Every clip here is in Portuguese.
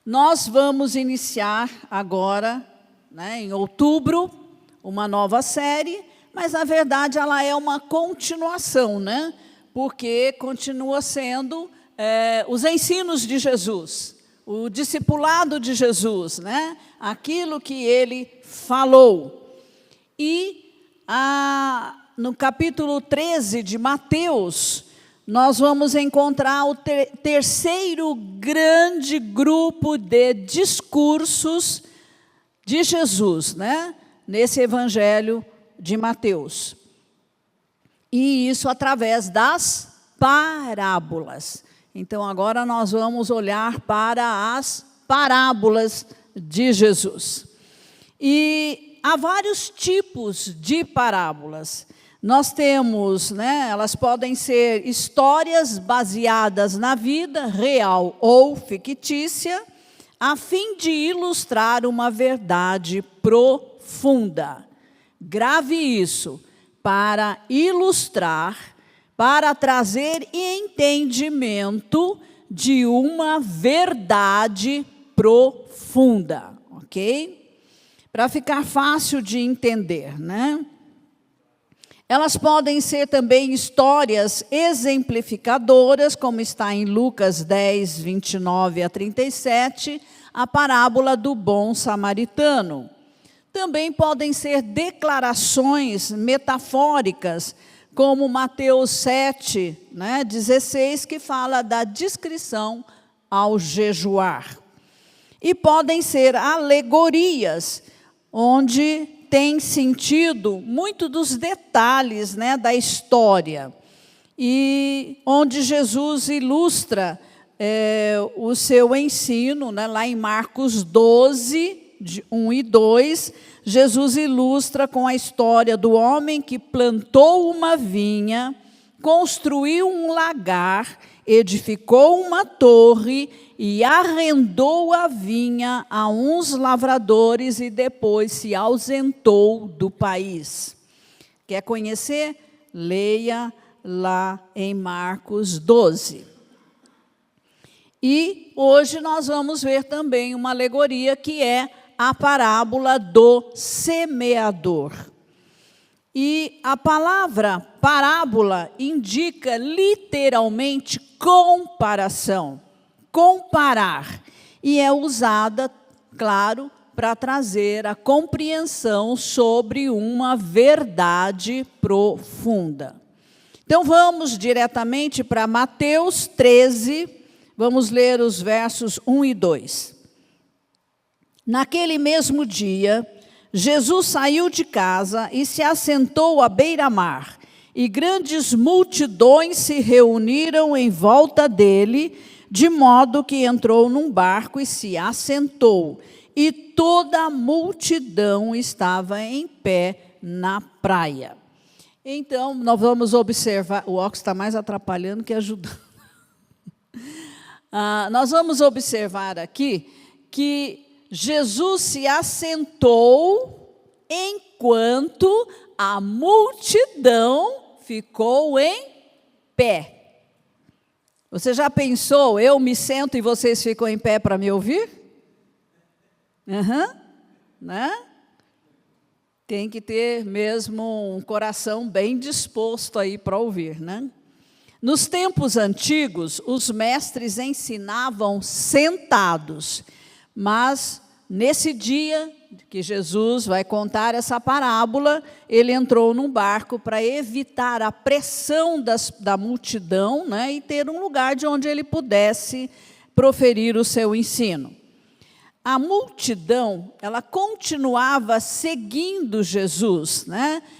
Nós vamos iniciar agora, em outubro, uma nova série, mas, na verdade, ela é uma continuação, porque continua sendo os ensinos de Jesus, o discipulado de Jesus, aquilo que ele falou. E no capítulo 13 de Mateus, nós vamos encontrar o terceiro grande grupo de discursos de Jesus, nesse evangelho de Mateus. E isso através das parábolas. Então, agora nós vamos olhar para as parábolas de Jesus. E há vários tipos de parábolas. Nós temos, elas podem ser histórias baseadas na vida real ou fictícia, a fim de ilustrar uma verdade profunda. Grave isso, para ilustrar, para trazer entendimento de uma verdade profunda, ok? Para ficar fácil de entender, Elas podem ser também histórias exemplificadoras, como está em Lucas 10, 29 a 37, a parábola do bom samaritano. Também podem ser declarações metafóricas, como Mateus 7, 16, que fala da discrição ao jejuar. E podem ser alegorias, onde tem sentido muito dos detalhes da história, e onde Jesus ilustra o seu ensino, lá em Marcos 12, 1 e 2, Jesus ilustra com a história do homem que plantou uma vinha, construiu um lagar, edificou uma torre e arrendou a vinha a uns lavradores e depois se ausentou do país. Quer conhecer? Leia lá em Marcos 12. E hoje nós vamos ver também uma alegoria que é a parábola do semeador. E a palavra parábola indica literalmente comparação, comparar. E é usada, claro, para trazer a compreensão sobre uma verdade profunda. Então vamos diretamente para Mateus 13, vamos ler os versos 1 e 2. Naquele mesmo dia, Jesus saiu de casa e se assentou à beira-mar, e grandes multidões se reuniram em volta dele, de modo que entrou num barco e se assentou, e toda a multidão estava em pé na praia. Então, nós vamos observar, o óculos está mais atrapalhando que ajudando. Nós vamos observar aqui que Jesus se assentou enquanto a multidão ficou em pé. Você já pensou, eu me sento e vocês ficam em pé para me ouvir? Tem que ter mesmo um coração bem disposto aí para ouvir, Nos tempos antigos, os mestres ensinavam sentados, mas nesse dia que Jesus vai contar essa parábola, ele entrou num barco para evitar a pressão da multidão, e ter um lugar de onde ele pudesse proferir o seu ensino. A multidão, ela continuava seguindo Jesus,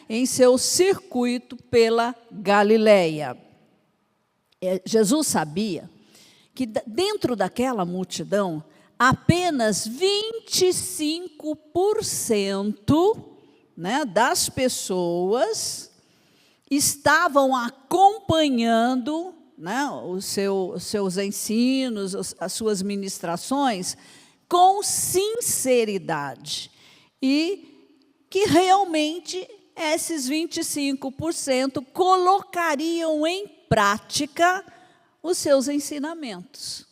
em seu circuito pela Galileia. Jesus sabia que dentro daquela multidão, apenas 25% das pessoas estavam acompanhando os seus ensinos, as suas ministrações, com sinceridade. E que realmente esses 25% colocariam em prática os seus ensinamentos.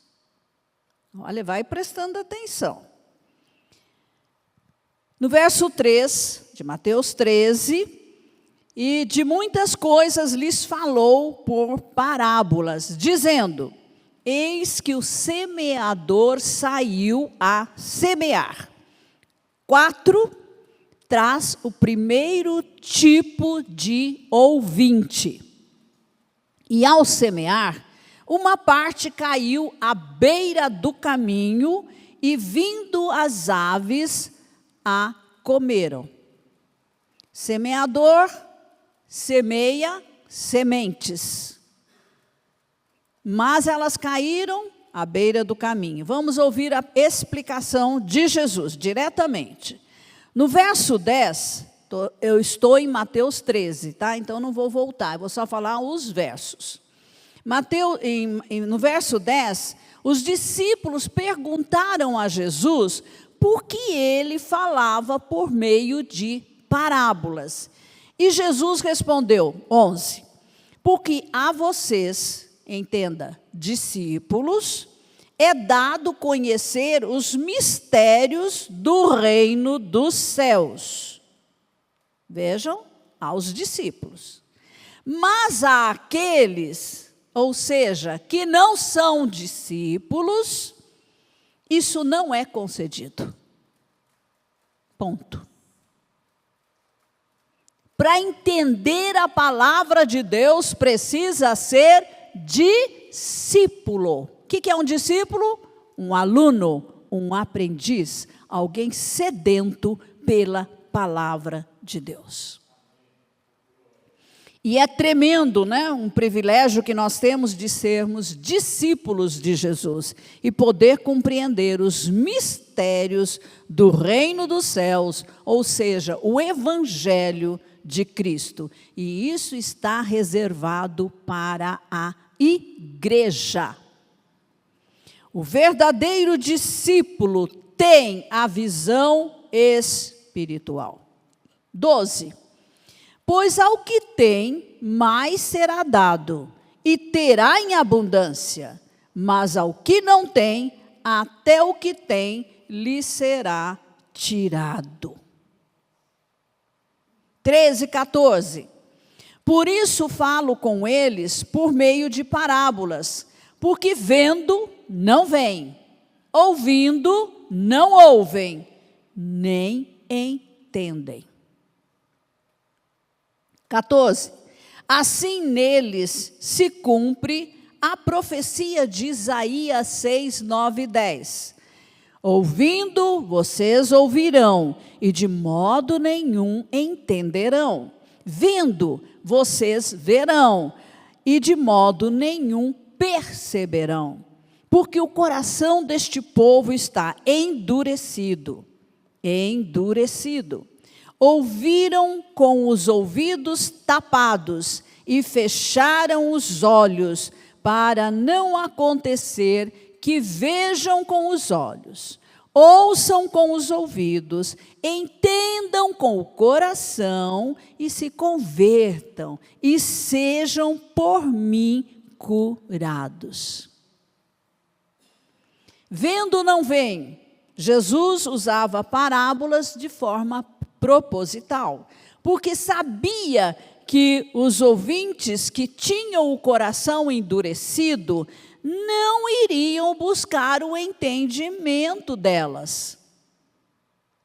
Olha, vai prestando atenção. No verso 3 de Mateus 13, e de muitas coisas lhes falou por parábolas, dizendo: eis que o semeador saiu a semear. 4, traz o primeiro tipo de ouvinte. E ao semear, uma parte caiu à beira do caminho, e vindo as aves, a comeram. Semeador semeia sementes, mas elas caíram à beira do caminho. Vamos ouvir a explicação de Jesus diretamente. No verso 10, eu estou em Mateus 13, tá? Então não vou voltar, eu vou só falar os versos. No verso 10, os discípulos perguntaram a Jesus por que ele falava por meio de parábolas. E Jesus respondeu, 11, porque a vocês, entenda, discípulos, é dado conhecer os mistérios do reino dos céus. Vejam, aos discípulos. Mas àqueles, ou seja, que não são discípulos, isso não é concedido. Ponto. Para entender a palavra de Deus, precisa ser discípulo. O que é um discípulo? Um aluno, um aprendiz, alguém sedento pela palavra de Deus. E é tremendo, né? Um privilégio que nós temos de sermos discípulos de Jesus e poder compreender os mistérios do reino dos céus, ou seja, o evangelho de Cristo. E isso está reservado para a igreja. O verdadeiro discípulo tem a visão espiritual. 12. Pois ao que tem, mais será dado, e terá em abundância. Mas ao que não tem, até o que tem, lhe será tirado. 13, 14. Por isso falo com eles por meio de parábolas, porque vendo, não veem, ouvindo, não ouvem, nem entendem. 14. Assim neles se cumpre a profecia de Isaías 6, 9 e 10. Ouvindo, vocês ouvirão, e de modo nenhum entenderão. Vendo, vocês verão, e de modo nenhum perceberão. Porque o coração deste povo está endurecido. Endurecido. Ouviram com os ouvidos tapados e fecharam os olhos, para não acontecer que vejam com os olhos, ouçam com os ouvidos, entendam com o coração e se convertam e sejam por mim curados. Vendo não veem. Jesus usava parábolas de forma proposital, porque sabia que os ouvintes que tinham o coração endurecido não iriam buscar o entendimento delas.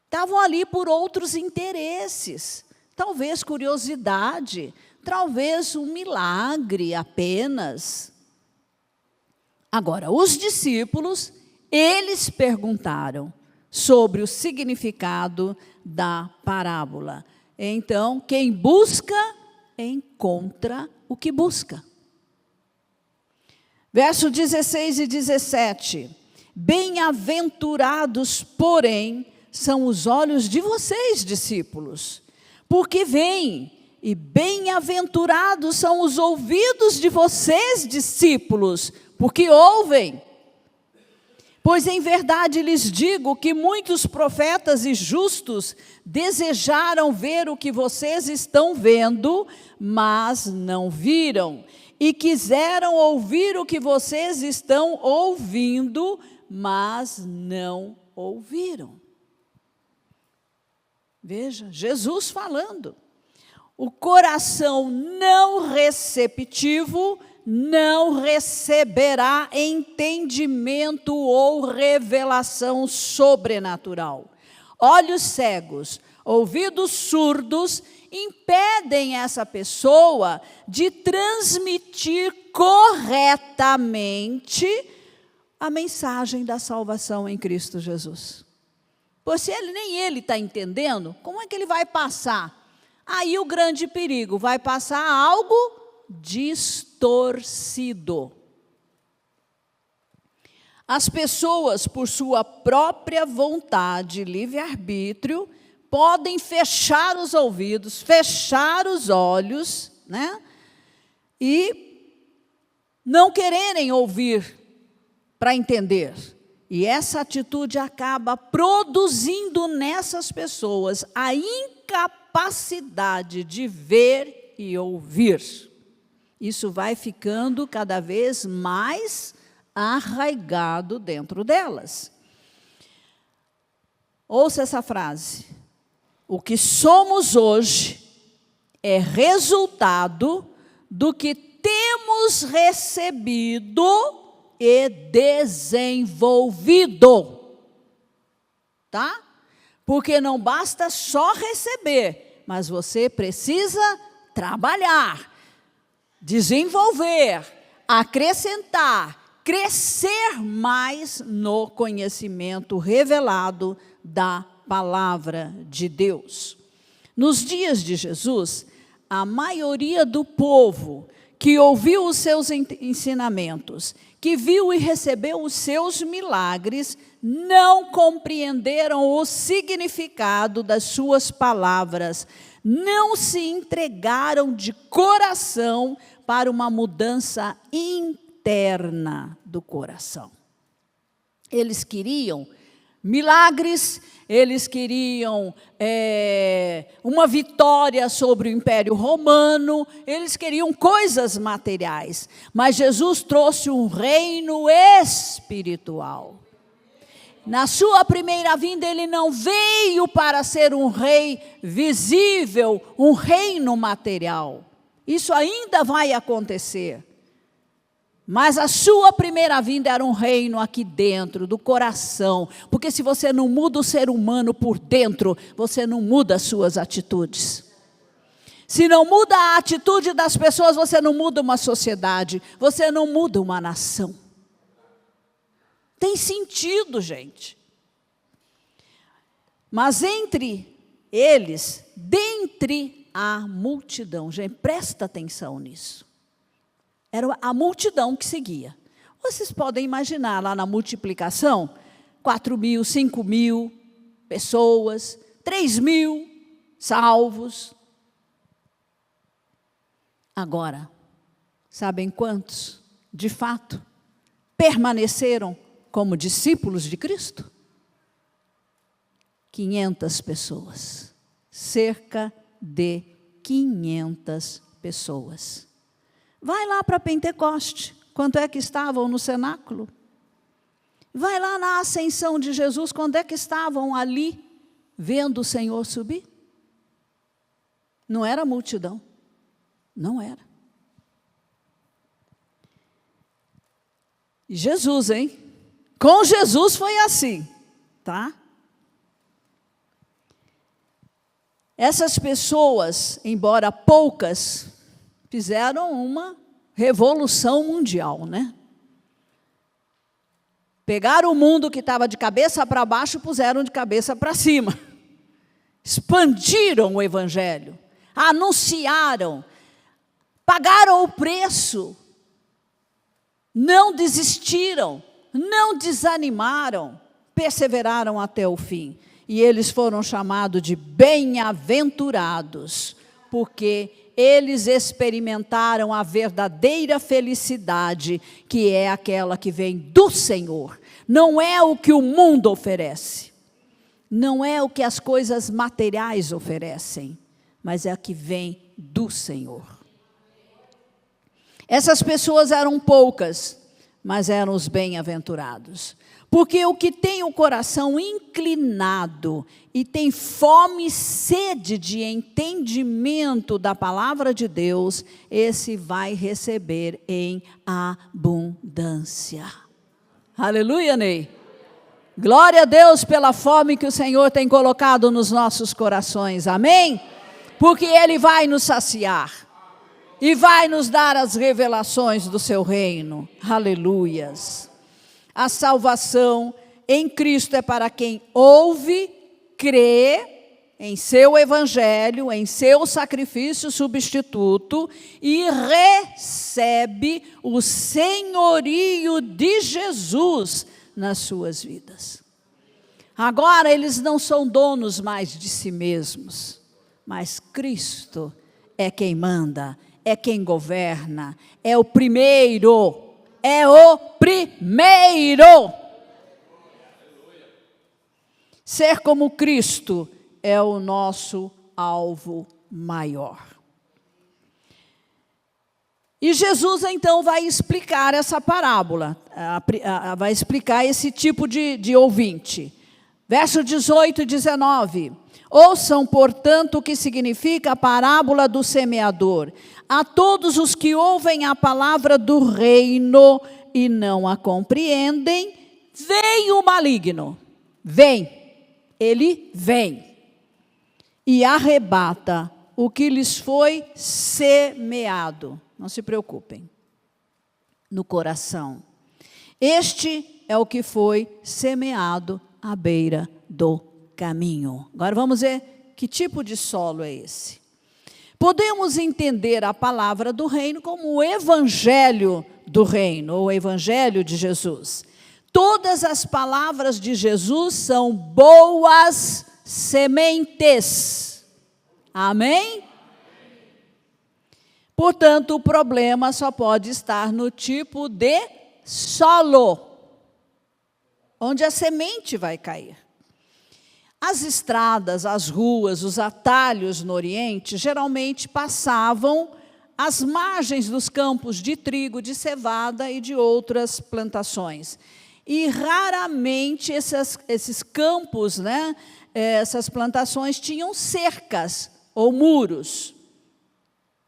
Estavam ali por outros interesses, talvez curiosidade, talvez um milagre apenas. Agora, os discípulos, eles perguntaram sobre o significado da parábola. Então, quem busca, encontra o que busca. Verso 16 e 17. Bem-aventurados, porém, são os olhos de vocês, discípulos, porque veem, e bem-aventurados são os ouvidos de vocês, discípulos, porque ouvem. Pois em verdade lhes digo que muitos profetas e justos desejaram ver o que vocês estão vendo, mas não viram. E quiseram ouvir o que vocês estão ouvindo, mas não ouviram. Veja, Jesus falando. O coração não receptivo não receberá entendimento ou revelação sobrenatural. Olhos cegos, ouvidos surdos, impedem essa pessoa de transmitir corretamente a mensagem da salvação em Cristo Jesus. Pois se nem ele está entendendo, como é que ele vai passar? Aí o grande perigo, vai passar algo distorcido. As pessoas, por sua própria vontade, livre-arbítrio, podem fechar os ouvidos, fechar os olhos, né? E não quererem ouvir para entender. E essa atitude acaba produzindo nessas pessoas a incapacidade de ver e ouvir. Isso vai ficando cada vez mais arraigado dentro delas. Ouça essa frase. O que somos hoje é resultado do que temos recebido e desenvolvido. Tá? Porque não basta só receber, mas você precisa trabalhar, desenvolver, acrescentar, crescer mais no conhecimento revelado da palavra de Deus. Nos dias de Jesus, a maioria do povo que ouviu os seus ensinamentos, que viu e recebeu os seus milagres, não compreenderam o significado das suas palavras, não se entregaram de coração para uma mudança interna do coração. Eles queriam milagres, eles queriam uma vitória sobre o Império Romano, eles queriam coisas materiais, mas Jesus trouxe um reino espiritual. Na sua primeira vinda, ele não veio para ser um rei visível, um reino material. Isso ainda vai acontecer. Mas a sua primeira vinda era um reino aqui dentro, do coração. Porque se você não muda o ser humano por dentro, você não muda as suas atitudes. Se não muda a atitude das pessoas, você não muda uma sociedade, você não muda uma nação. Tem sentido, gente. Mas entre eles, dentre a multidão, gente, presta atenção nisso. Era a multidão que seguia. Vocês podem imaginar lá na multiplicação, 4.000, 5.000 pessoas, 3.000 salvos. Agora, sabem quantos, de fato, permaneceram como discípulos de Cristo? 500 pessoas. Cerca de 500 pessoas. Vai lá para Pentecoste, quanto é que estavam no cenáculo? Vai lá na ascensão de Jesus, quando é que estavam ali, vendo o Senhor subir? Não era multidão, não era. E Jesus, hein? Com Jesus foi assim, tá? Essas pessoas, embora poucas, fizeram uma revolução mundial, né? Pegaram o mundo que estava de cabeça para baixo e puseram de cabeça para cima. Expandiram o evangelho, anunciaram, pagaram o preço, não desistiram, não desanimaram, perseveraram até o fim. E eles foram chamados de bem-aventurados, porque eles experimentaram a verdadeira felicidade, que é aquela que vem do Senhor. Não é o que o mundo oferece, não é o que as coisas materiais oferecem, mas é a que vem do Senhor. Essas pessoas eram poucas, mas eram os bem-aventurados, Porque o que tem o coração inclinado e tem fome e sede de entendimento da palavra de Deus, esse vai receber em abundância. Aleluia, Ney. Glória a Deus pela fome que o Senhor tem colocado nos nossos corações, amém? Porque Ele vai nos saciar e vai nos dar as revelações do seu reino, aleluias. A salvação em Cristo é para quem ouve, crê em seu evangelho, em seu sacrifício substituto e recebe o senhorio de Jesus nas suas vidas. Agora eles não são donos mais de si mesmos, mas Cristo é quem manda, é quem governa, é o primeiro. É o primeiro. Ser como Cristo é o nosso alvo maior. E Jesus então vai explicar essa parábola, vai explicar esse tipo de ouvinte. Verso 18 e 19. Ouçam, portanto, o que significa a parábola do semeador. A todos os que ouvem a palavra do reino e não a compreendem, vem o maligno. Ele vem e arrebata o que lhes foi semeado. Não se preocupem, no coração. Este é o que foi semeado à beira do caminho. Agora vamos ver que tipo de solo é esse. Podemos entender a palavra do reino como o evangelho do reino, ou o evangelho de Jesus. Todas as palavras de Jesus são boas sementes. Amém? Portanto, o problema só pode estar no tipo de solo, onde a semente vai cair. As estradas, as ruas, os atalhos no Oriente, geralmente passavam às margens dos campos de trigo, de cevada e de outras plantações. E raramente esses campos, essas plantações tinham cercas ou muros.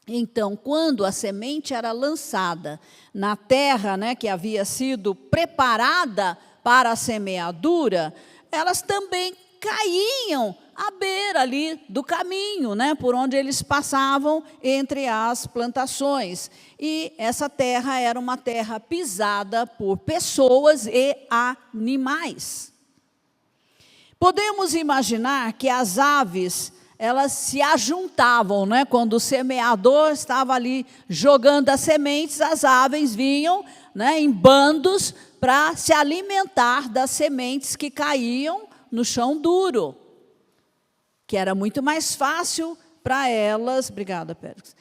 Então, quando a semente era lançada na terra, que havia sido preparada para a semeadura, elas também caíam à beira ali do caminho, por onde eles passavam entre as plantações. E essa terra era uma terra pisada por pessoas e animais. Podemos imaginar que as aves, elas se ajuntavam, quando o semeador estava ali jogando as sementes, as aves vinham, em bandos para se alimentar das sementes que caíam no chão duro, que era muito mais fácil para elas, obrigada, Pérez,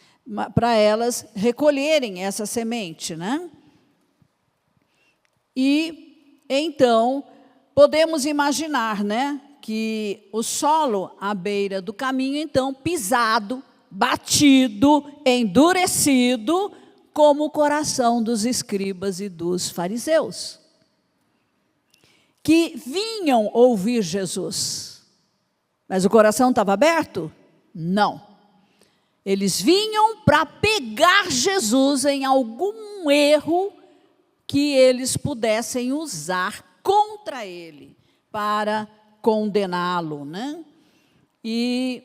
para elas recolherem essa semente, E então podemos imaginar, que o solo à beira do caminho, então, pisado, batido, endurecido, como o coração dos escribas e dos fariseus, que vinham ouvir Jesus. Mas o coração estava aberto? Não. Eles vinham para pegar Jesus em algum erro que eles pudessem usar contra ele, para condená-lo, E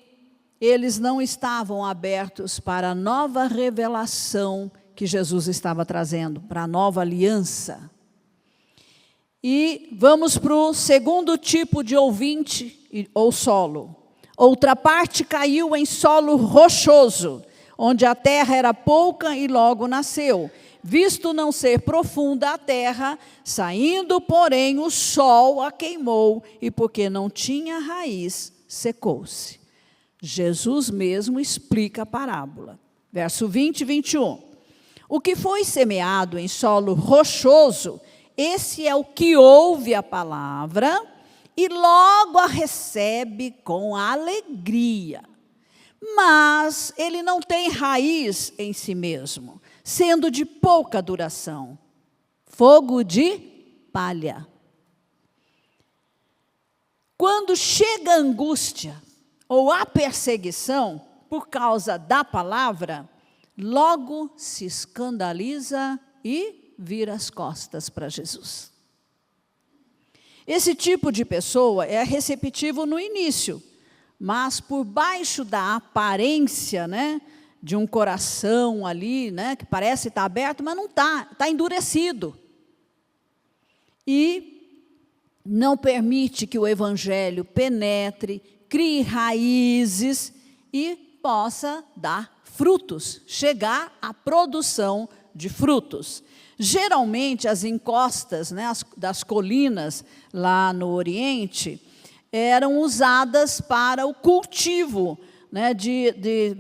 eles não estavam abertos para a nova revelação que Jesus estava trazendo, para a nova aliança. E vamos para o segundo tipo de ouvinte, ou solo. Outra parte caiu em solo rochoso, onde a terra era pouca e logo nasceu. Visto não ser profunda a terra, saindo, porém, o sol a queimou, e porque não tinha raiz, secou-se. Jesus mesmo explica a parábola. Verso 20 e 21. O que foi semeado em solo rochoso, esse é o que ouve a palavra e logo a recebe com alegria. Mas ele não tem raiz em si mesmo, sendo de pouca duração. Fogo de palha. quando chega a angústia ou a perseguição por causa da palavra, logo se escandaliza e vira as costas para Jesus. Esse tipo de pessoa é receptivo no início, mas por baixo da aparência, né, de um coração ali, né, que parece estar aberto, mas não está, está endurecido. E não permite que o evangelho penetre, crie raízes e possa dar frutos, chegar à produção de frutos. Geralmente, as encostas, né, das colinas lá no Oriente eram usadas para o cultivo, né, de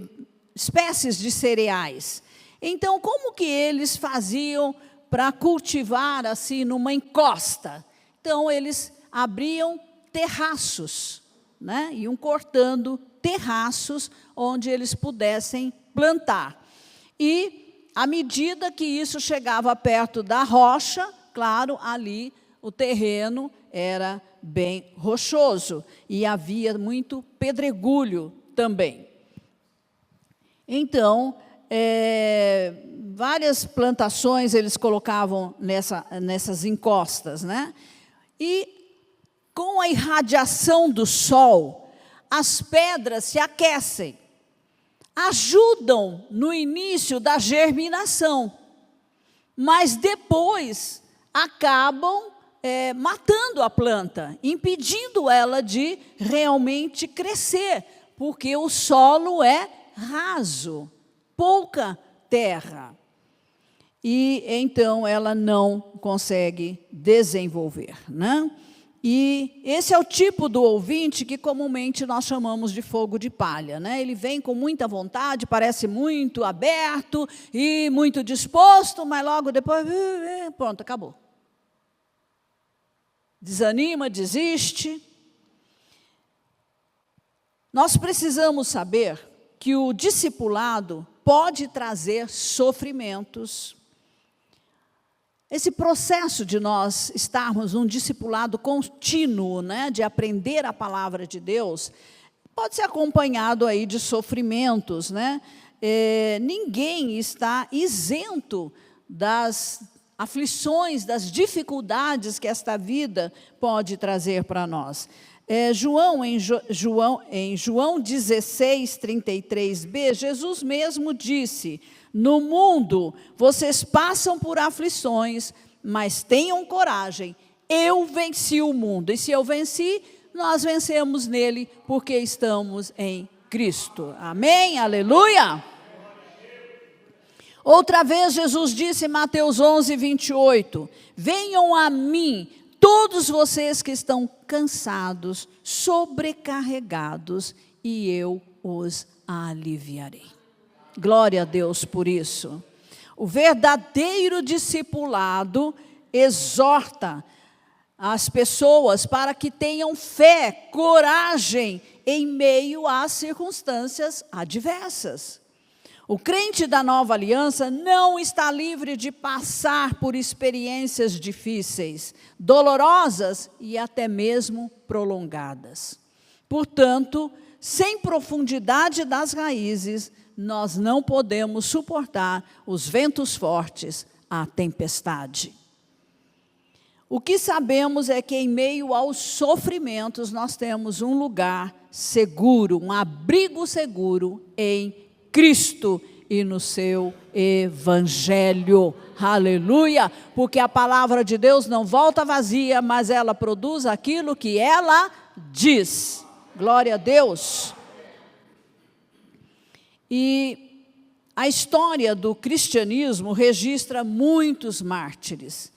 espécies de cereais. Então, como que eles faziam para cultivar assim numa encosta? Então, eles abriam terraços, né, iam cortando terraços onde eles pudessem plantar. E à medida que isso chegava perto da rocha, claro, ali o terreno era bem rochoso e havia muito pedregulho também. Então, várias plantações eles colocavam nessas encostas, né? E com a irradiação do sol, as pedras se aquecem, ajudam no início da germinação, mas depois acabam matando a planta, impedindo ela de realmente crescer, porque o solo é raso, pouca terra. E então ela não consegue desenvolver, né? E esse é o tipo do ouvinte que comumente nós chamamos de fogo de palha, né? Ele vem com muita vontade, parece muito aberto e muito disposto, mas logo depois, pronto, acabou. Desanima, desiste. Nós precisamos saber que o discipulado pode trazer sofrimentos. Esse processo de nós estarmos num discipulado contínuo, né, de aprender a palavra de Deus, pode ser acompanhado aí de sofrimentos, né? Ninguém está isento das aflições, das dificuldades que esta vida pode trazer para nós. Em João 16, 33b, Jesus mesmo disse: no mundo vocês passam por aflições, mas tenham coragem, eu venci o mundo. E se eu venci, nós vencemos nele, porque estamos em Cristo. Amém? Aleluia! Outra vez Jesus disse em Mateus 11, 28, venham a mim, todos vocês que estão cansados, sobrecarregados, e eu os aliviarei. Glória a Deus por isso. O verdadeiro discipulado exorta as pessoas para que tenham fé, coragem, em meio às circunstâncias adversas. O crente da nova aliança não está livre de passar por experiências difíceis, dolorosas e até mesmo prolongadas. Portanto, sem profundidade das raízes, nós não podemos suportar os ventos fortes, a tempestade. O que sabemos é que em meio aos sofrimentos nós temos um lugar seguro, um abrigo seguro em Cristo e no seu evangelho. Aleluia! Porque a palavra de Deus não volta vazia, mas ela produz aquilo que ela diz. Glória a Deus! E a história do cristianismo registra muitos mártires,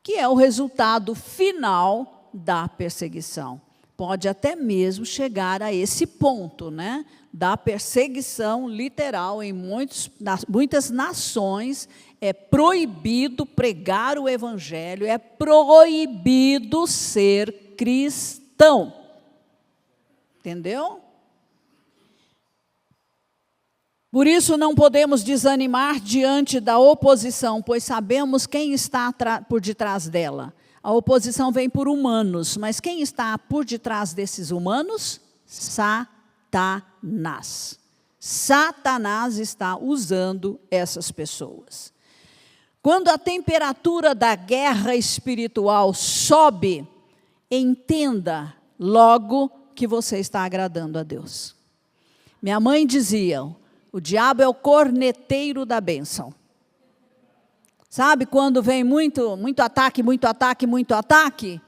que é o resultado final da perseguição. Pode até mesmo chegar a esse ponto, né, da perseguição literal. Em muitas nações é proibido pregar o evangelho, é proibido ser cristão. Entendeu? Por isso não podemos desanimar diante da oposição, pois sabemos quem está por detrás dela. A oposição vem por humanos, mas quem está por detrás desses humanos? Satanás. Satanás está usando essas pessoas. Quando a temperatura da guerra espiritual sobe, entenda logo que você está agradando a Deus. Minha mãe dizia, o diabo é o corneteiro da bênção. Sabe quando vem muito ataque, muito ataque, muito ataque?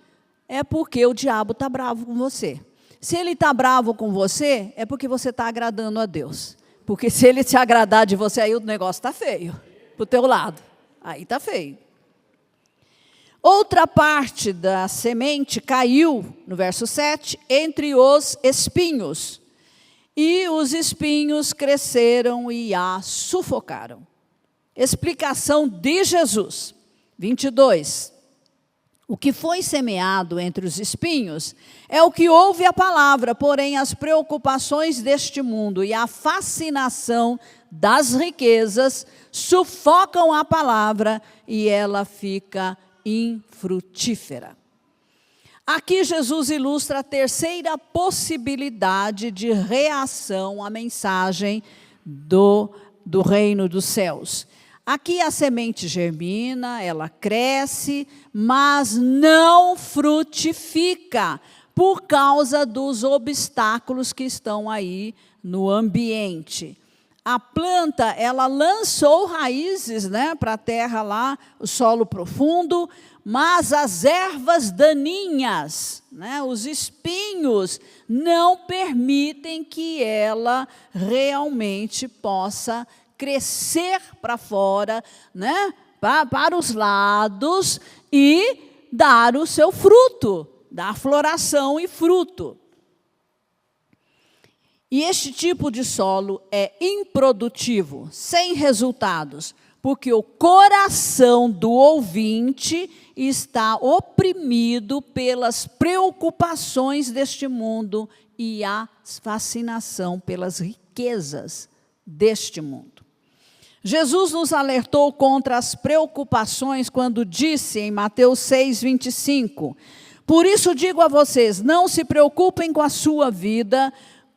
É porque o diabo está bravo com você. Se ele está bravo com você, é porque você está agradando a Deus. Porque se ele se agradar de você, aí o negócio está feio, para o teu lado. Aí está feio. Outra parte da semente caiu, no verso 7, entre os espinhos. E os espinhos cresceram e a sufocaram. Explicação de Jesus. 22. O que foi semeado entre os espinhos é o que ouve a palavra, porém as preocupações deste mundo e a fascinação das riquezas sufocam a palavra e ela fica infrutífera. Aqui Jesus ilustra a terceira possibilidade de reação à mensagem do reino dos céus. Aqui a semente germina, ela cresce, mas não frutifica por causa dos obstáculos que estão aí no ambiente. A planta, ela lançou raízes, para a terra lá, o solo profundo, mas as ervas daninhas, os espinhos, não permitem que ela realmente possa crescer para fora, para os lados e dar o seu fruto, dar floração e fruto. E este tipo de solo é improdutivo, sem resultados, porque o coração do ouvinte está oprimido pelas preocupações deste mundo e a fascinação pelas riquezas deste mundo. Jesus nos alertou contra as preocupações quando disse em Mateus 6:25, por isso digo a vocês, não se preocupem com a sua vida,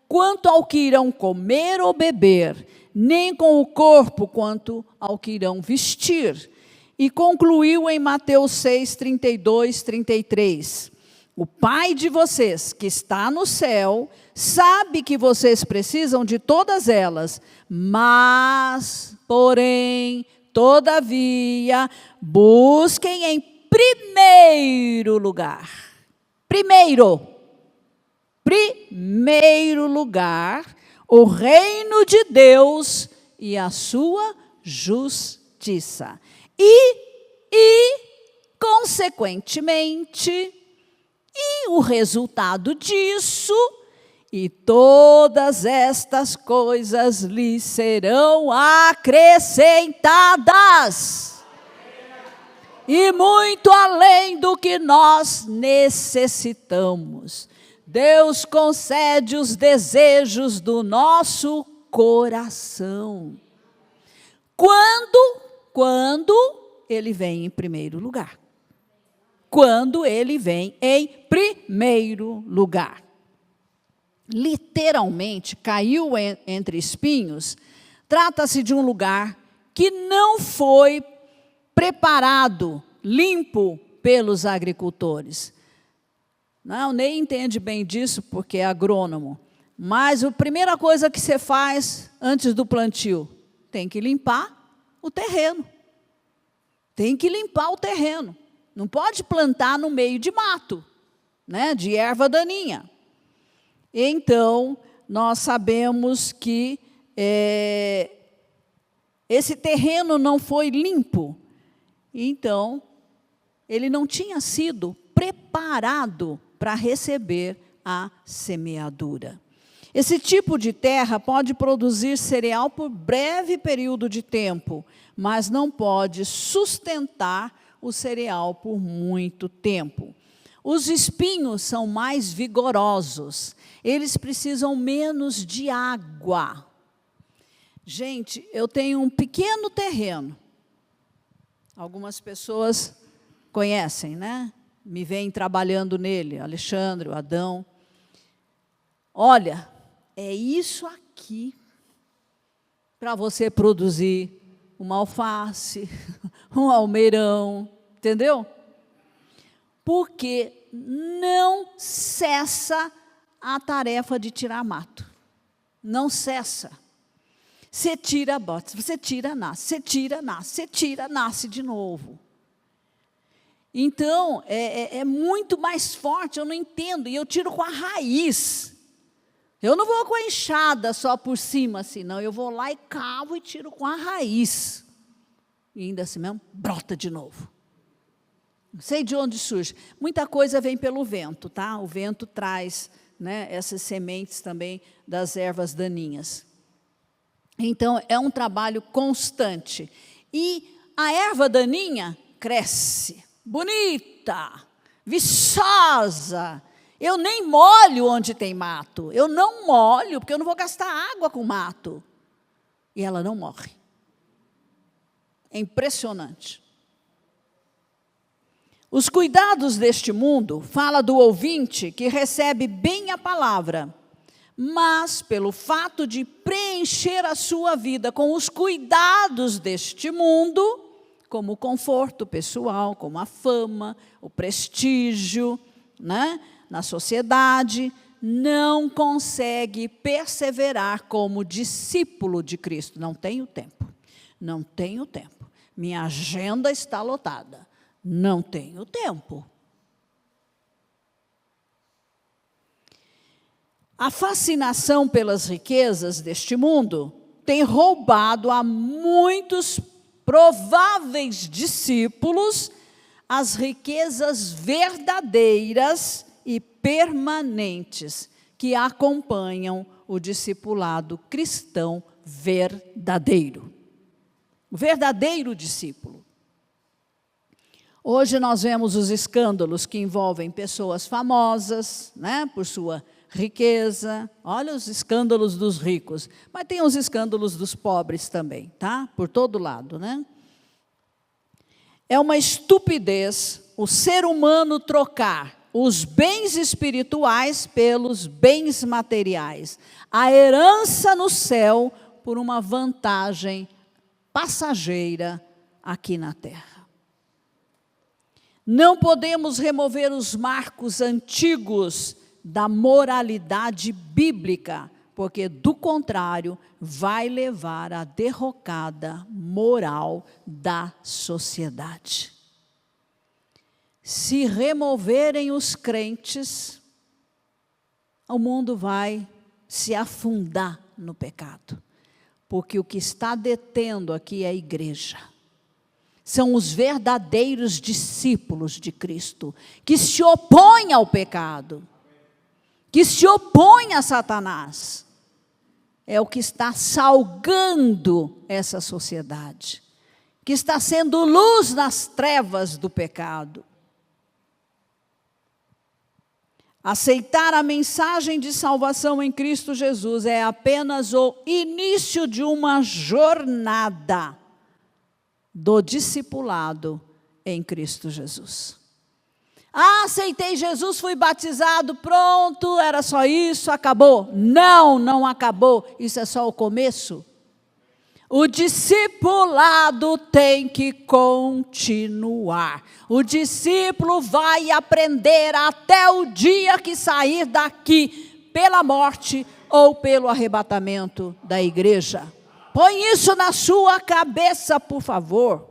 quanto ao que irão comer ou beber, nem com o corpo quanto ao que irão vestir. E concluiu em Mateus 6:32, 33, o Pai de vocês, que está no céu, sabe que vocês precisam de todas elas, mas, porém, todavia, busquem em primeiro lugar. Primeiro lugar, o reino de Deus e a sua justiça. E consequentemente, o resultado disso, e todas estas coisas lhes serão acrescentadas. E muito além do que nós necessitamos. Deus concede os desejos do nosso coração. Quando Ele vem em primeiro lugar. Quando Ele vem em primeiro lugar. Literalmente, caiu entre espinhos, trata-se de um lugar que não foi preparado, limpo pelos agricultores. Não, nem entende bem disso porque é agrônomo. Mas a primeira coisa que você faz antes do plantio, tem que limpar o terreno. Tem que limpar o terreno. Não pode plantar no meio de mato, de erva daninha. Então, nós sabemos que esse terreno não foi limpo. Então, ele não tinha sido preparado para receber a semeadura. Esse tipo de terra pode produzir cereal por breve período de tempo, mas não pode sustentar o cereal por muito tempo. Os espinhos são mais vigorosos, eles precisam menos de água. Gente, eu tenho um pequeno terreno. Algumas pessoas conhecem, me veem trabalhando nele, Alexandre, o Adão. Olha, é isso aqui para você produzir uma alface, um almeirão, entendeu? Porque não cessa a tarefa de tirar mato. Não cessa. Você tira, bota, você tira, nasce, você tira, nasce, você tira, nasce de novo. Então, é muito mais forte, eu não entendo, e eu tiro com a raiz. Eu não vou com a enxada só por cima, assim, não. Eu vou lá e cavo e tiro com a raiz. E ainda assim mesmo, brota de novo. Não sei de onde surge. Muita coisa vem pelo vento, tá? O vento traz, né, essas sementes também das ervas daninhas. Então, é um trabalho constante. E a erva daninha cresce, bonita, viçosa. Eu nem molho onde tem mato. Eu não molho, porque eu não vou gastar água com mato. E ela não morre. É impressionante. Os cuidados deste mundo fala do ouvinte que recebe bem a palavra, mas pelo fato de preencher a sua vida com os cuidados deste mundo, como o conforto pessoal, como a fama, o prestígio, né, na sociedade, não consegue perseverar como discípulo de Cristo. Não tenho tempo, não tenho tempo. Minha agenda está lotada. Não tenho tempo. A fascinação pelas riquezas deste mundo tem roubado a muitos prováveis discípulos as riquezas verdadeiras e permanentes que acompanham o discipulado cristão verdadeiro. O verdadeiro discípulo. Hoje nós vemos os escândalos que envolvem pessoas famosas, né, por sua riqueza. Olha os escândalos dos ricos, mas tem os escândalos dos pobres também, tá? Por todo lado, né? É uma estupidez o ser humano trocar os bens espirituais pelos bens materiais, a herança no céu por uma vantagem passageira aqui na terra. Não podemos remover os marcos antigos da moralidade bíblica, porque, do contrário, vai levar à derrocada moral da sociedade. Se removerem os crentes, o mundo vai se afundar no pecado, porque o que está detendo aqui é a igreja. São os verdadeiros discípulos de Cristo, que se opõem ao pecado, que se opõem a Satanás. É o que está salgando essa sociedade, que está sendo luz nas trevas do pecado. Aceitar a mensagem de salvação em Cristo Jesus é apenas o início de uma jornada do discipulado em Cristo Jesus. Ah, aceitei Jesus, fui batizado, pronto, era só isso, acabou. Não, não acabou, isso é só o começo. O discipulado tem que continuar. O discípulo vai aprender até o dia que sair daqui, pela morte ou pelo arrebatamento da igreja. Põe isso na sua cabeça, por favor.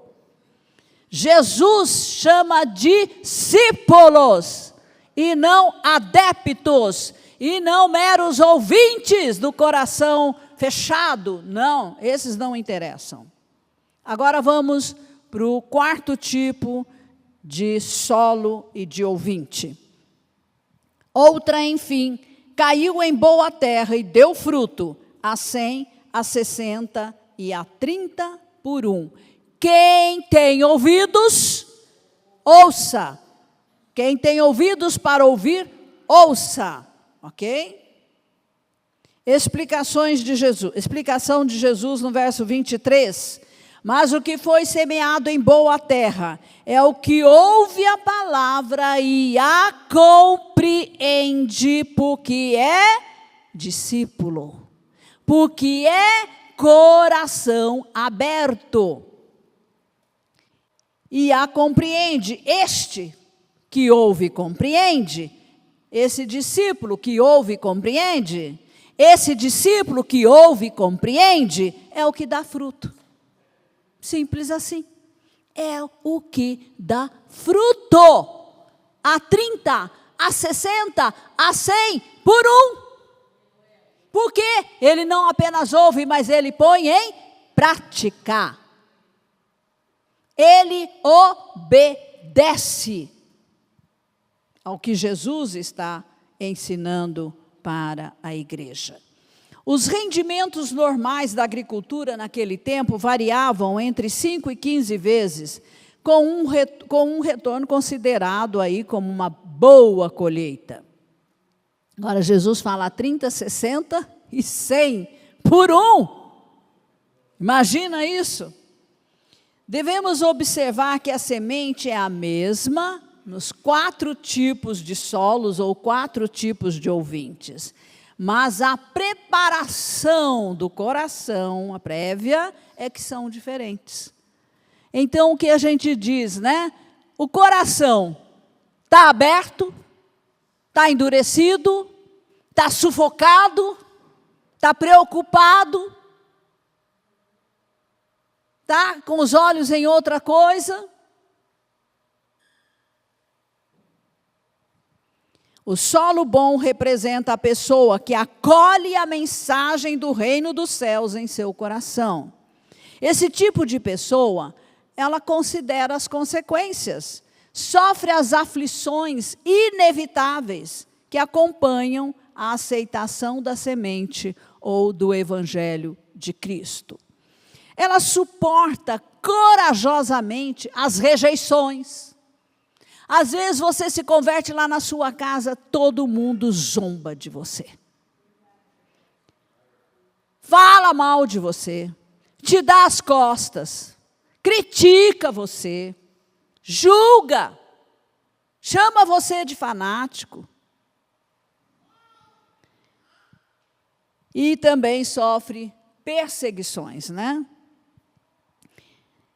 Jesus chama discípulos, e não adeptos, e não meros ouvintes do coração fechado. Não, esses não interessam. Agora vamos para o quarto tipo de solo e de ouvinte. Outra, enfim, caiu em boa terra e deu fruto, a 100, a 60 e a 30 por 1. Quem tem ouvidos, ouça. Quem tem ouvidos para ouvir, ouça. Ok? Explicação de Jesus no verso 23. Mas o que foi semeado em boa terra é o que ouve a palavra e a compreende, porque é discípulo, porque é coração aberto. E a compreende. Este que ouve e compreende, esse discípulo que ouve e compreende, esse discípulo que ouve e compreende é o que dá fruto. Simples assim. É o que dá fruto. A 30, a 60, a 100 por um. Porque ele não apenas ouve, mas ele põe em prática. Ele obedece ao que Jesus está ensinando para a igreja. Os rendimentos normais da agricultura naquele tempo variavam entre 5 e 15 vezes, com um retorno considerado aí como uma boa colheita. Agora Jesus fala 30, 60 e 100 por um. Imagina isso. Devemos observar que a semente é a mesma nos 4 tipos de solos ou 4 tipos de ouvintes. Mas a preparação do coração, a prévia, é que são diferentes. Então, o que a gente diz, né? O coração está aberto, está endurecido, está sufocado, está preocupado, está com os olhos em outra coisa. O solo bom representa a pessoa que acolhe a mensagem do reino dos céus em seu coração. Esse tipo de pessoa, ela considera as consequências, sofre as aflições inevitáveis que acompanham a aceitação da semente ou do evangelho de Cristo. Ela suporta corajosamente as rejeições. Às vezes você se converte lá na sua casa, todo mundo zomba de você. Fala mal de você, te dá as costas, critica você, julga, chama você de fanático. E também sofre perseguições, né?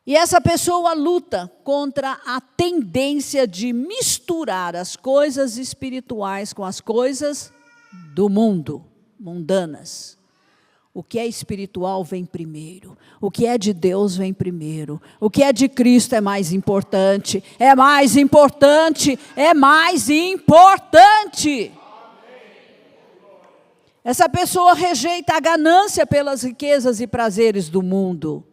E essa pessoa luta contra a tendência de misturar as coisas espirituais com as coisas do mundo, mundanas. O que é espiritual vem primeiro, o que é de Deus vem primeiro, o que é de Cristo é mais importante, é mais importante, é mais importante. Essa pessoa rejeita a ganância pelas riquezas e prazeres do mundo.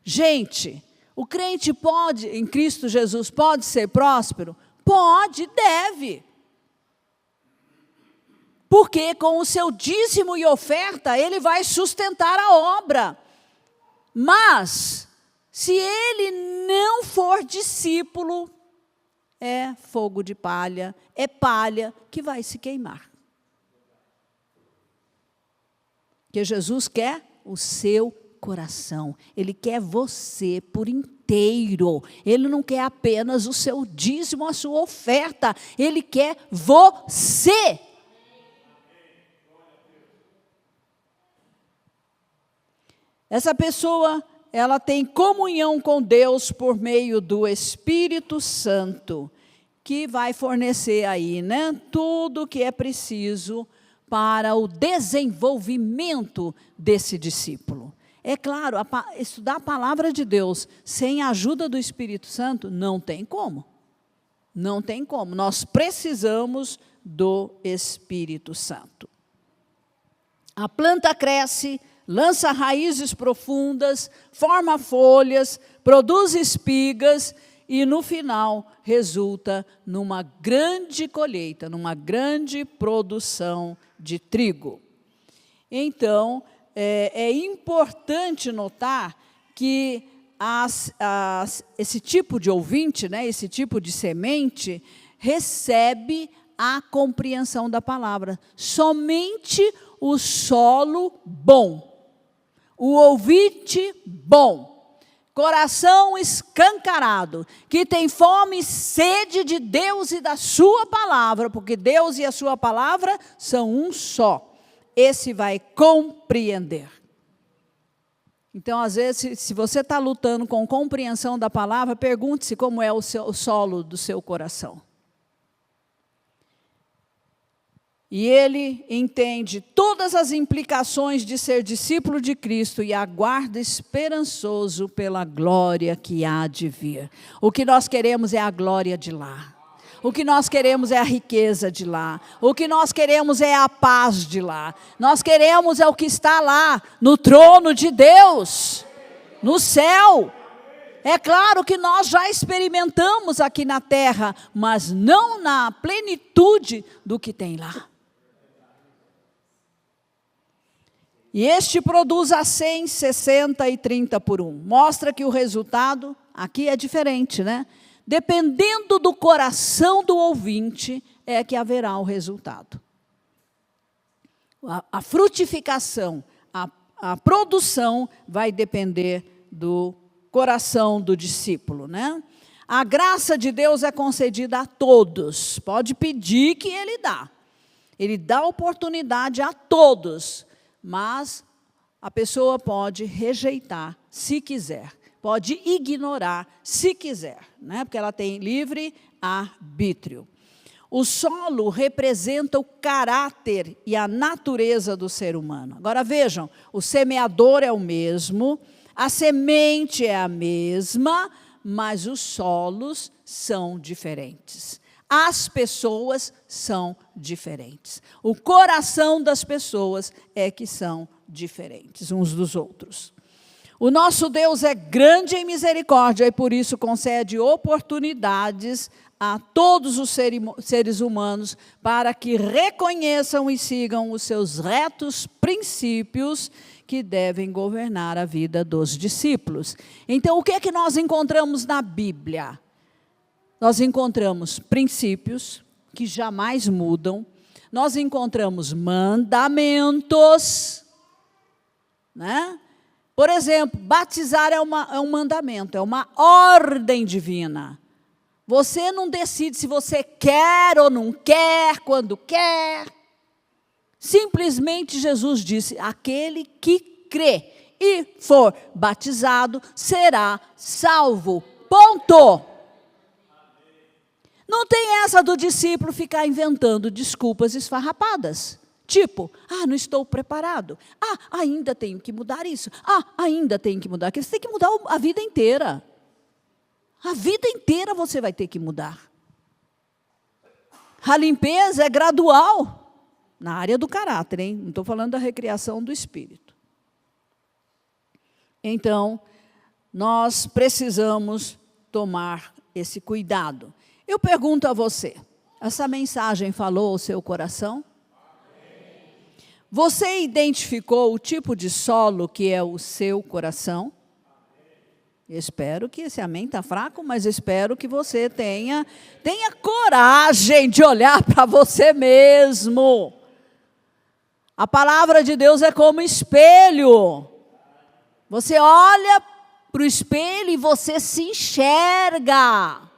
Gente, o crente pode, em Cristo Jesus, pode ser próspero? Pode, deve. Porque com o seu dízimo e oferta, ele vai sustentar a obra. Mas, se ele não for discípulo, é fogo de palha, é palha que vai se queimar. Porque Jesus quer o seu coração, Ele quer você por inteiro, Ele não quer apenas o seu dízimo, a sua oferta, Ele quer você. Essa pessoa, ela tem comunhão com Deus por meio do Espírito Santo, que vai fornecer aí, né, tudo o que é preciso para o desenvolvimento desse discípulo. É claro, estudar a palavra de Deus sem a ajuda do Espírito Santo não tem como. Não tem como. Nós precisamos do Espírito Santo. A planta cresce, lança raízes profundas, forma folhas, produz espigas e no final resulta numa grande colheita, numa grande produção de trigo. Então, é importante notar que esse tipo de ouvinte, né, esse tipo de semente, recebe a compreensão da palavra. Somente o solo bom, o ouvinte bom, coração escancarado, que tem fome e sede de Deus e da sua palavra, porque Deus e a sua palavra são um só, esse vai compreender. Então, às vezes, se você está lutando com compreensão da palavra, pergunte-se como é o solo do seu coração. E ele entende todas as implicações de ser discípulo de Cristo e aguarda esperançoso pela glória que há de vir. O que nós queremos é a glória de lá. O que nós queremos é a riqueza de lá. O que nós queremos é a paz de lá. Nós queremos é o que está lá, no trono de Deus, no céu. É claro que nós já experimentamos aqui na terra, mas não na plenitude do que tem lá. E este produz a 100, 60 e 30 por 1. Mostra que o resultado aqui é diferente, né? Dependendo do coração do ouvinte, é que haverá o resultado. A frutificação, a produção vai depender do coração do discípulo, né? A graça de Deus é concedida a todos. Pode pedir que Ele dá. Ele dá oportunidade a todos. Mas a pessoa pode rejeitar, se quiser. Pode ignorar, se quiser, né? Porque ela tem livre arbítrio. O solo representa o caráter e a natureza do ser humano. Agora vejam, o semeador é o mesmo, a semente é a mesma, mas os solos são diferentes. As pessoas são diferentes. O coração das pessoas é que são diferentes uns dos outros. O nosso Deus é grande em misericórdia e por isso concede oportunidades a todos os seres humanos para que reconheçam e sigam os seus retos princípios que devem governar a vida dos discípulos. Então, o que é que nós encontramos na Bíblia? Nós encontramos princípios que jamais mudam, nós encontramos mandamentos, né? Por exemplo, batizar é um mandamento, é uma ordem divina. Você não decide se você quer ou não quer, quando quer. Simplesmente Jesus disse, aquele que crê e for batizado será salvo. Ponto. Não tem essa do discípulo ficar inventando desculpas esfarrapadas. Tipo, não estou preparado. Ainda tenho que mudar isso. Ainda tenho que mudar aquilo. Você tem que mudar a vida inteira. A vida inteira você vai ter que mudar. A limpeza é gradual. Na área do caráter, hein? Não estou falando da recriação do espírito. Então, nós precisamos tomar esse cuidado. Eu pergunto a você, essa mensagem falou ao seu coração? Você identificou o tipo de solo que é o seu coração? Espero que esse amém está fraco, mas espero que você tenha coragem de olhar para você mesmo. A palavra de Deus é como espelho. Você olha para o espelho e você se enxerga.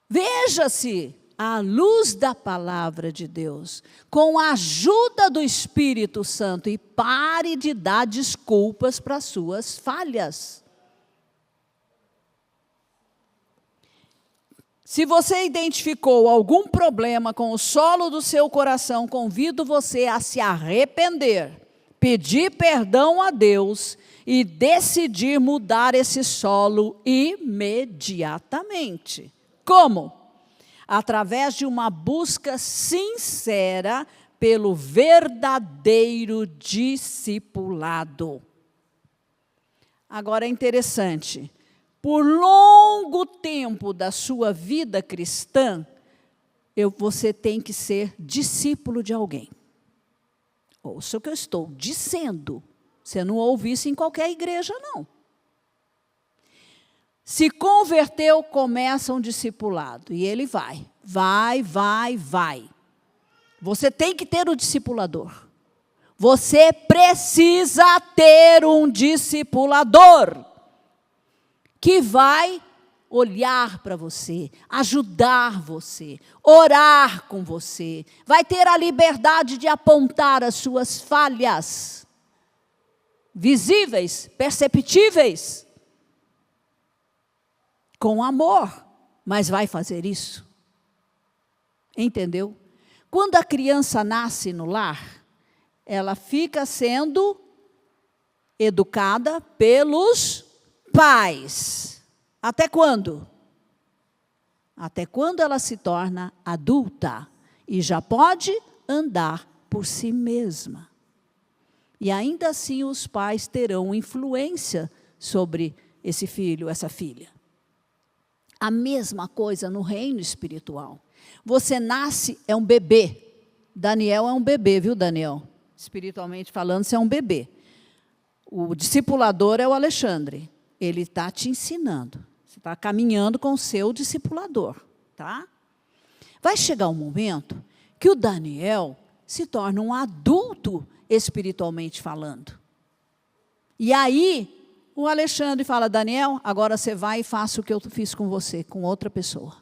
Veja-se à luz da palavra de Deus, com a ajuda do Espírito Santo, e pare de dar desculpas para as suas falhas. Se você identificou algum problema com o solo do seu coração, convido você a se arrepender, pedir perdão a Deus e decidir mudar esse solo imediatamente. Como? Através de uma busca sincera pelo verdadeiro discipulado. Agora é interessante, por longo tempo da sua vida cristã, você tem que ser discípulo de alguém. Ouça o que eu estou dizendo. Você não ouve isso em qualquer igreja, não. Se converteu, começa um discipulado. E ele vai. Você tem que ter o discipulador. Você precisa ter um discipulador que vai olhar para você, ajudar você, orar com você, vai ter a liberdade de apontar as suas falhas, visíveis, perceptíveis, com amor, mas vai fazer isso. Entendeu? Quando a criança nasce no lar, ela fica sendo educada pelos pais. Até quando? Até quando ela se torna adulta e já pode andar por si mesma. E ainda assim os pais terão influência sobre esse filho, essa filha. A mesma coisa no reino espiritual. Você nasce, é um bebê. Daniel é um bebê, viu, Daniel? Espiritualmente falando, você é um bebê. O discipulador é o Alexandre. Ele está te ensinando. Você está caminhando com o seu discipulador, tá? Vai chegar um momento que o Daniel se torna um adulto espiritualmente falando. E aí, o Alexandre fala, Daniel, agora você vai e faça o que eu fiz com você, com outra pessoa.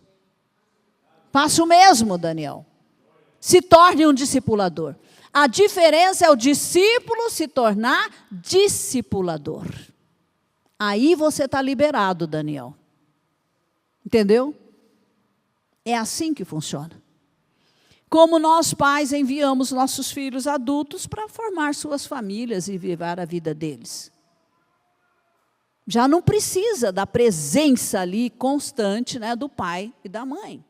Faça o mesmo, Daniel. Se torne um discipulador. A diferença é o discípulo se tornar discipulador. Aí você está liberado, Daniel. Entendeu? É assim que funciona. Como nós pais enviamos nossos filhos adultos para formar suas famílias e viver a vida deles. Já não precisa da presença ali constante, né, do pai e da mãe.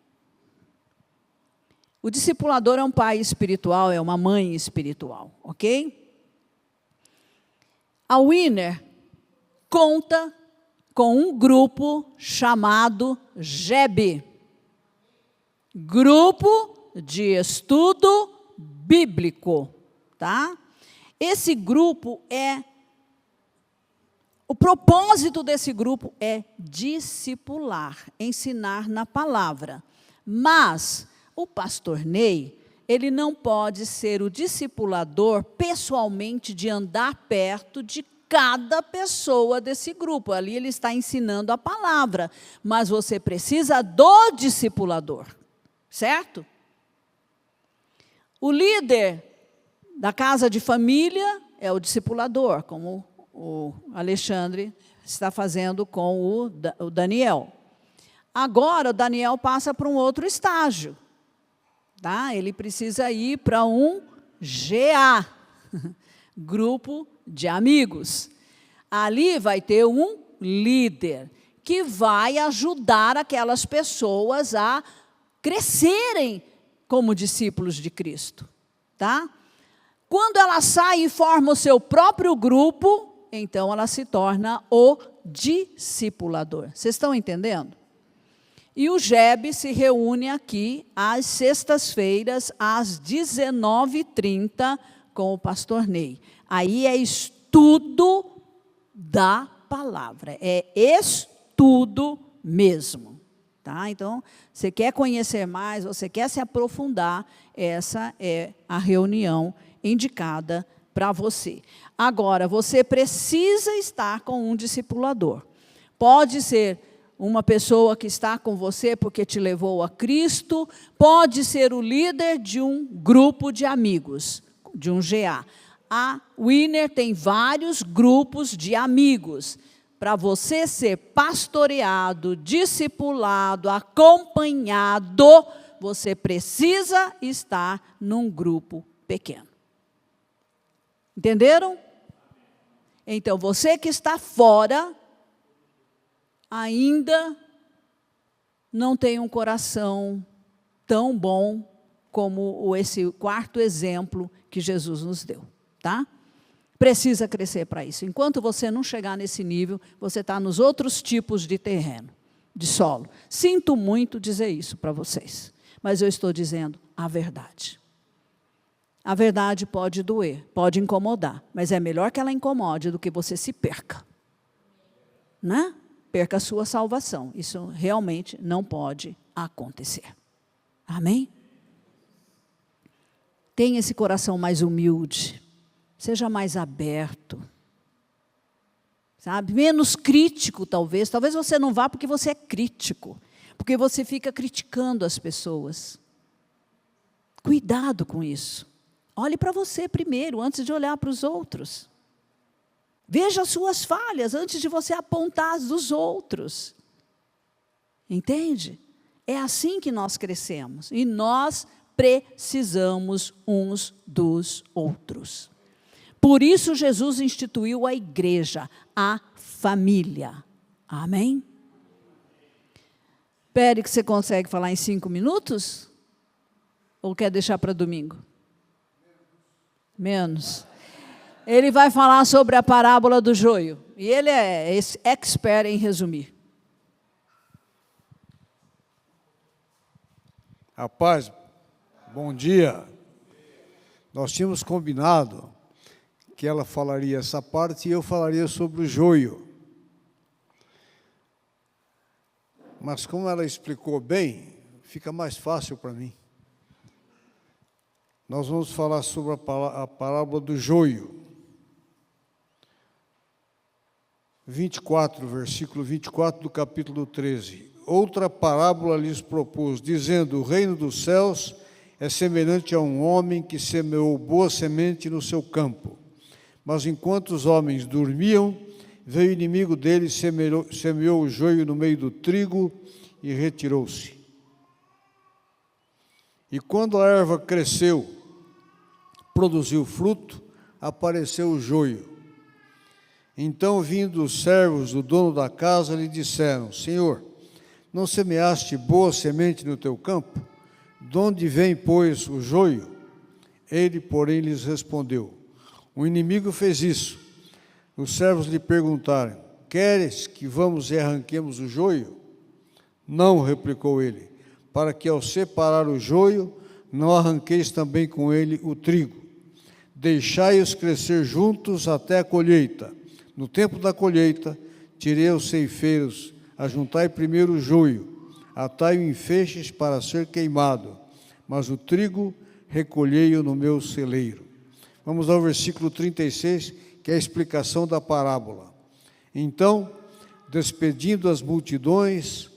O discipulador é um pai espiritual, é uma mãe espiritual, ok? A Winner conta com um grupo chamado GEB, Grupo de Estudo Bíblico, tá? Esse grupo o propósito desse grupo é discipular, ensinar na palavra. Mas o pastor Ney, ele não pode ser o discipulador pessoalmente de andar perto de cada pessoa desse grupo. Ali ele está ensinando a palavra, mas você precisa do discipulador, certo? O líder da casa de família é o discipulador, como o Alexandre está fazendo com o Daniel. Agora o Daniel passa para um outro estágio, tá? Ele precisa ir para um GA, grupo de amigos. Ali vai ter um líder que vai ajudar aquelas pessoas a crescerem como discípulos de Cristo, tá? Quando ela sai e forma o seu próprio grupo, então ela se torna o discipulador. Vocês estão entendendo? E o GEB se reúne aqui às sextas-feiras, às 19h30, com o pastor Ney. Aí é estudo da palavra, é estudo mesmo. Tá? Então, você quer conhecer mais, você quer se aprofundar, essa é a reunião indicada para você. Agora, você precisa estar com um discipulador. Pode ser uma pessoa que está com você porque te levou a Cristo, pode ser o líder de um grupo de amigos, de um GA. A Winner tem vários grupos de amigos. Para você ser pastoreado, discipulado, acompanhado, você precisa estar num grupo pequeno. Entenderam? Então, você que está fora, ainda não tem um coração tão bom como esse quarto exemplo que Jesus nos deu, tá? Precisa crescer para isso. Enquanto você não chegar nesse nível, você está nos outros tipos de terreno, de solo. Sinto muito dizer isso para vocês, mas eu estou dizendo a verdade. A verdade pode doer, pode incomodar, mas é melhor que ela incomode do que você se perca, né? Perca a sua salvação. Isso realmente não pode acontecer. Amém? Tenha esse coração mais humilde. Seja mais aberto. Sabe? Menos crítico, talvez. Talvez você não vá porque você é crítico. Porque você fica criticando as pessoas. Cuidado com isso. Olhe para você primeiro, antes de olhar para os outros. Veja as suas falhas, antes de você apontar as dos outros. Entende? É assim que nós crescemos. E nós precisamos uns dos outros. Por isso, Jesus instituiu a igreja, a família. Amém? Espere que você consegue falar em 5 minutos? Ou quer deixar para domingo? Menos. Ele vai falar sobre a parábola do joio. E ele é expert em resumir. Rapaz, bom dia. Nós tínhamos combinado que ela falaria essa parte e eu falaria sobre o joio. Mas como ela explicou bem, fica mais fácil para mim. Nós vamos falar sobre a parábola do joio. 24, versículo 24 do capítulo 13. Outra parábola lhes propôs, dizendo: o reino dos céus é semelhante a um homem que semeou boa semente no seu campo. Mas enquanto os homens dormiam, veio o inimigo dele, semeou o joio no meio do trigo e retirou-se. E quando a erva cresceu, produziu fruto, apareceu o joio. Então, vindo os servos do dono da casa, lhe disseram: Senhor, não semeaste boa semente no teu campo? De onde vem, pois, o joio? Ele, porém, lhes respondeu: o inimigo fez isso. Os servos lhe perguntaram: queres que vamos e arranquemos o joio? Não, replicou ele, para que ao separar o joio, não arranqueis também com ele o trigo. Deixai-os crescer juntos até a colheita. No tempo da colheita, tirei os ceifeiros, ajuntai primeiro o joio, atai-o em feixes para ser queimado, mas o trigo recolhei-o no meu celeiro. Vamos ao versículo 36, que é a explicação da parábola. Então, despedindo as multidões,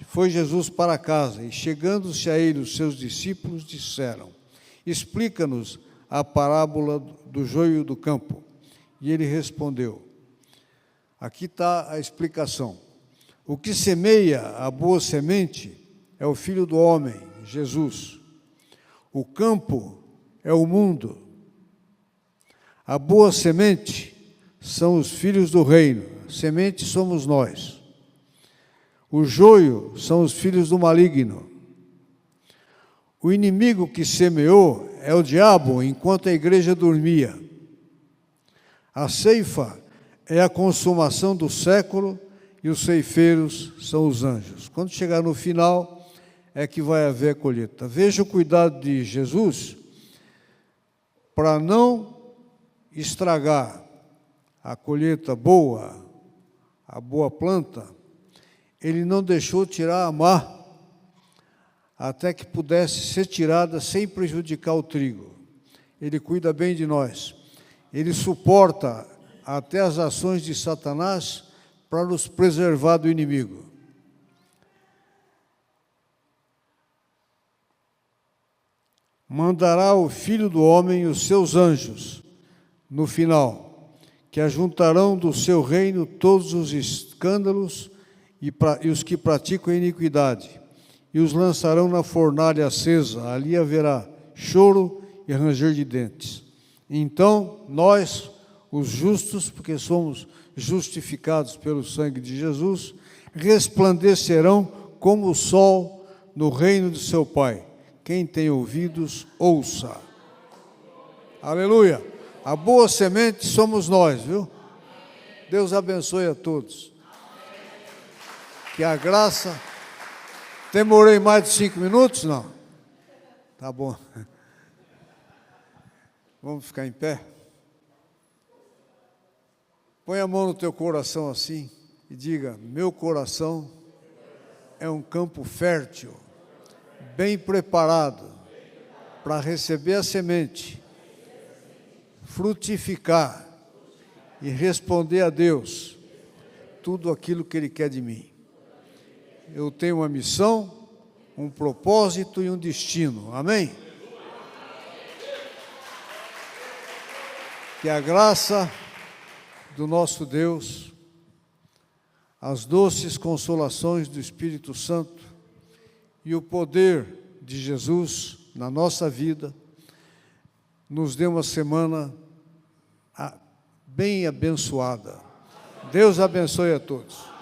foi Jesus para casa, e chegando-se a ele os seus discípulos, disseram: explica-nos a parábola do joio do campo. E ele respondeu. Aqui está a explicação. O que semeia a boa semente é o Filho do Homem, Jesus. O campo é o mundo. A boa semente são os filhos do reino. A semente somos nós. O joio são os filhos do maligno. O inimigo que semeou é o diabo, enquanto a igreja dormia. A ceifa é a consumação do século e os ceifeiros são os anjos. Quando chegar no final, é que vai haver a colheita. Veja o cuidado de Jesus para não estragar a colheita boa, a boa planta. Ele não deixou tirar a má, até que pudesse ser tirada sem prejudicar o trigo. Ele cuida bem de nós. Ele suporta até as ações de Satanás para nos preservar do inimigo. Mandará o Filho do Homem os seus anjos, no final, que ajuntarão do seu reino todos os escândalos e os que praticam a iniquidade, e os lançarão na fornalha acesa. Ali haverá choro e ranger de dentes. Então, nós, os justos, porque somos justificados pelo sangue de Jesus, resplandecerão como o sol no reino de seu Pai. Quem tem ouvidos, ouça. Aleluia! A boa semente somos nós, viu? Deus abençoe a todos. Que a graça... Demorei mais de 5 minutos? Não? Tá bom. Vamos ficar em pé? Põe a mão no teu coração assim e diga: meu coração é um campo fértil, bem preparado para receber a semente frutificar e responder a Deus tudo aquilo que Ele quer de mim. Eu tenho uma missão, um propósito e um destino. Amém? Que a graça do nosso Deus, as doces consolações do Espírito Santo e o poder de Jesus na nossa vida nos dê uma semana bem abençoada. Deus abençoe a todos.